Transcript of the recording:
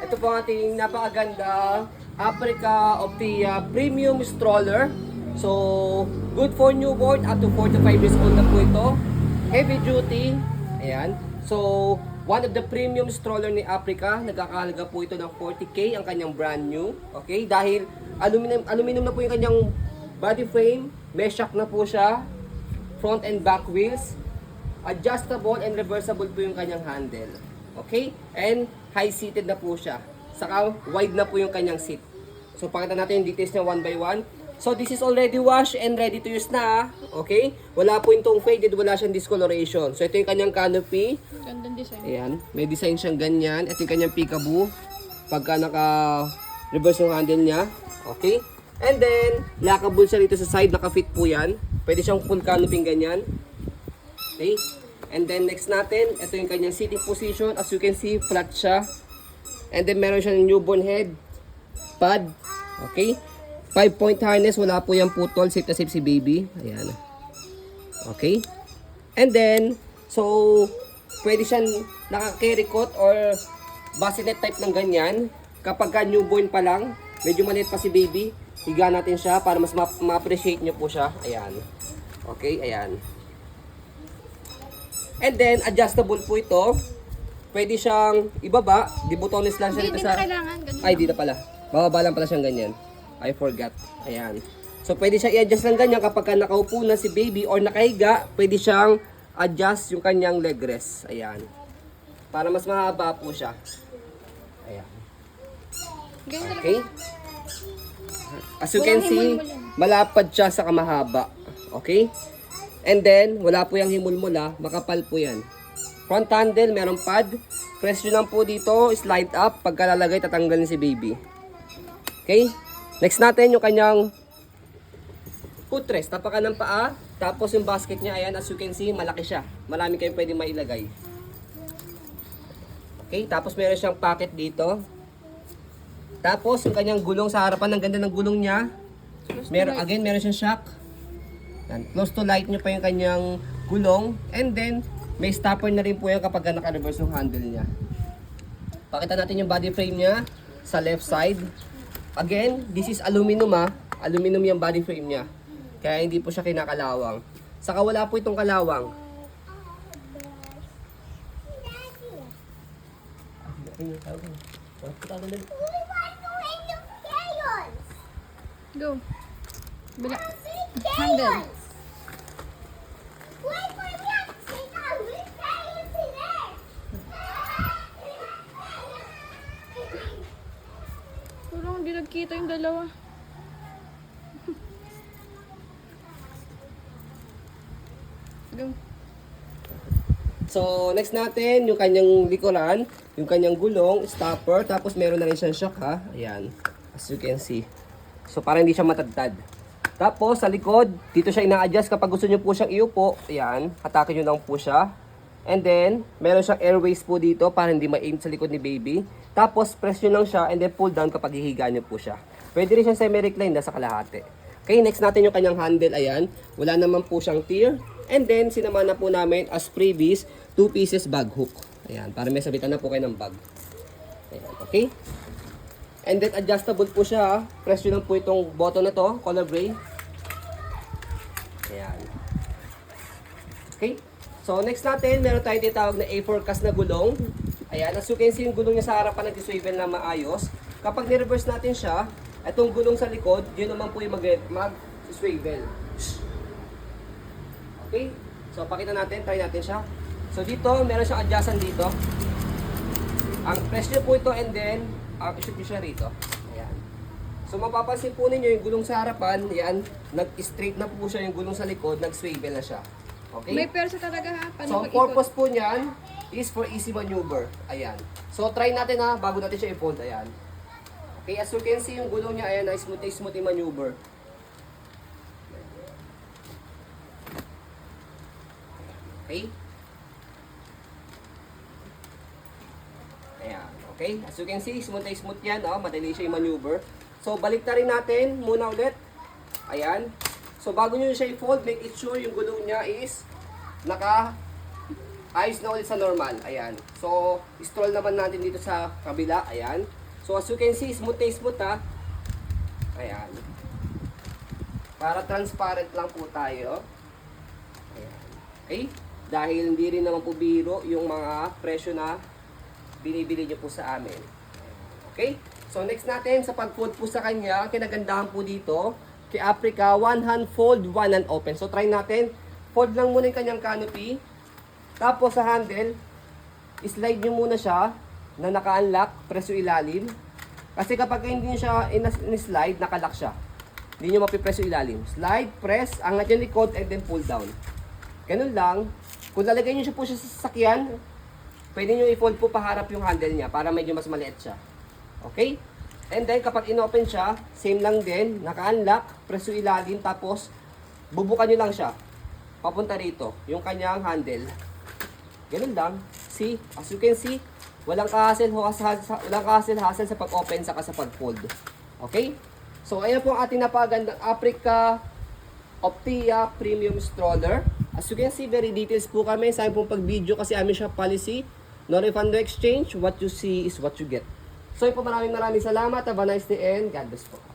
Ito po ang ating napakaganda Africa Optia Premium Stroller. So, good for newborn up to 4 to 5 years old na po ito. Heavy duty. Ayan. So, one of the premium stroller ni Africa. Nagkakahalaga po ito ng 40k ang kanyang brand new. Okay? Dahil aluminum na po yung kanyang body frame. Mesh shock na po siya. Front and back wheels. Adjustable and reversible po yung kanyang handle. Okay? And high-seated na po siya. Saka wide na po yung kanyang seat. So pakita natin yung details niya one by one. So this is already washed and ready to use na. Okay? Wala po itong faded, wala siyang discoloration. So ito yung kanyang canopy. Gandang design. Ayan. May design siyang ganyan. Ito yung kanyang peekaboo. Pagka naka-reverse yung handle niya. Okay? And then, lockable siya dito sa side. Naka-fit po yan. Pwede siyang full canopy ganyan. Okay? And then next natin, ito yung kanyang sitting position. As you can see, flat siya. And then meron siyang newborn head pad. Okay? 5-point harness, wala po yung putol. Safe na safe si baby. Ayan. Okay? And then, so, pwede siyang naka-carry coat or bassinet type ng ganyan. Kapag ka newborn pa lang, medyo maliit pa si baby, higa natin siya para mas ma-appreciate nyo po siya. Ayan. Okay? Ayan. And then, adjustable po ito. Pwede siyang ibaba. Di-butones lang siya Hindi dito na sa... kailangan. Ganun Ay, di na pala. Bababa lang pala siyang ganyan. I forgot. Ayan. So, pwede siyang i-adjust lang ganyan kapag nakaupo na si baby or nakahiga. Pwede siyang adjust yung kanyang leg rest. Ayan. Para mas mahaba po siya. Ayan. Ganyan talaga. Okay? As you can Walang see, himol-mul malapad siya sa kamahaba. Okay? And then, wala po yung himulmula, makapal po yan. Front handle, merong pad. Press nyo lang po dito, slide up. Pagka lalagay, tatanggalin si baby. Okay? Next natin, yung kanyang footrest. Tapakan ng paa. Tapos yung basket niya, ayan, as you can see, malaki siya. Marami kayong pwede mailagay. Okay? Tapos meron siyang pocket dito. Tapos, yung kanyang gulong sa harapan, ang ganda ng gulong niya. Meron siyang shock. Yan. Close to light nyo pa yung kanyang gulong. And then, may stopper na rin po yan kapag naka-reverse yung handle niya. Pakita natin yung body frame niya sa left side. Again, this is aluminum ha. Aluminum yung body frame niya. Kaya hindi po siya kinakalawang. Saka wala po itong kalawang. Go. Bila. Handle. Parang hindi nagkita yung dalawa. Go. So, next natin, yung kanyang likuran, yung kanyang gulong, stopper, tapos meron na rin siyang shock ha. Ayan, as you can see. So, para hindi siya matadtad. Tapos, sa likod, dito siya ina-adjust kapag gusto nyo po siyang iupo. Ayan, atake nyo lang po siya. And then, meron siyang airways po dito para hindi ma-aim sa likod ni baby. Tapos, press nyo lang siya and then pull down kapag hihiga nyo po siya. Pwede rin siyang semi-recline na sa kalahati. Okay, next natin yung kanyang handle. Ayan, wala naman po siyang tear. And then, sinama na po namin as previous, 2 pieces bag hook. Ayan, para may sabitan na po kayo ng bag. Ayan, okay? And then, adjustable po siya. Press nyo lang po itong button na to, color gray. Ayan. Okay? So, next natin, meron tayo tinatawag na A4 cast na gulong. Ayan, as you can see, yung gulong niya sa harapan nag-swivel na maayos. Kapag ni-reverse natin siya, itong gulong sa likod, yun naman po yung mag-swivel. Okay? So, pakita natin, try natin siya. So, dito, meron siyang adjustan dito. Ang press nyo po ito and then, shoot nyo siya rito. Ayan. So, mapapansin po ninyo yung gulong sa harapan, yan, nag-straight na po siya yung gulong sa likod, nag-swivel na siya. Okay? May persa talaga ha. Paano So, ang pag-ikot? purpose po niyan is for easy maneuver. Ayan. So, try natin ha, bago natin siya i-fold. Ayan. Okay, as you can see, yung gulong niya, ayan, na smooth yung maneuver. Okay? Ayan. Okay? As you can see, smooth yan. Oh, madali siya yung maneuver. So, balik na rin natin muna ulit. Ayan. So, bago nyo siya i-fold, make it sure yung gulong niya is ayos na ulit sa normal. Ayan. So, scroll naman natin dito sa kabila. Ayan. So, as you can see, smooth na smooth ha. Ayan. Para transparent lang po tayo. Ayan. Okay? Dahil hindi rin naman po biro yung mga presyo na binibili nyo po sa amin. Okay? So, next natin sa pag-fold po sa kanya, kinagandahan po dito, kay Africa, one hand fold, one hand open. So, try natin. Fold lang muna yung kanyang canopy. Tapos sa handle, slide nyo muna siya na naka-unlock, preso ilalim. Kasi kapag hindi nyo siya in-slide, naka-lock siya. Hindi nyo mapipreso ilalim. Slide, press, angat yung likod, and then pull down. Ganun lang. Kung lalagay nyo siya po siya sa sasakyan, pwede nyo i-fold po paharap yung handle niya para medyo mas maliit siya. Okay? And then kapag in-open siya, same lang din, naka-unlock, preso ilalim, tapos bubukan nyo lang siya. Papunta rito, yung kanyang handle. Ganun lang. See, as you can see, walang kahasel-hasel sa pag-open saka sa pag-fold. Okay? So, ayan po ang ating napagandang Africa Optia Premium Stroller. As you can see, very details po kami sa aming pong pag-video kasi aming shop policy. No refund, no exchange. What you see is what you get. So, yun po, maraming salamat. Have a nice day and God bless po.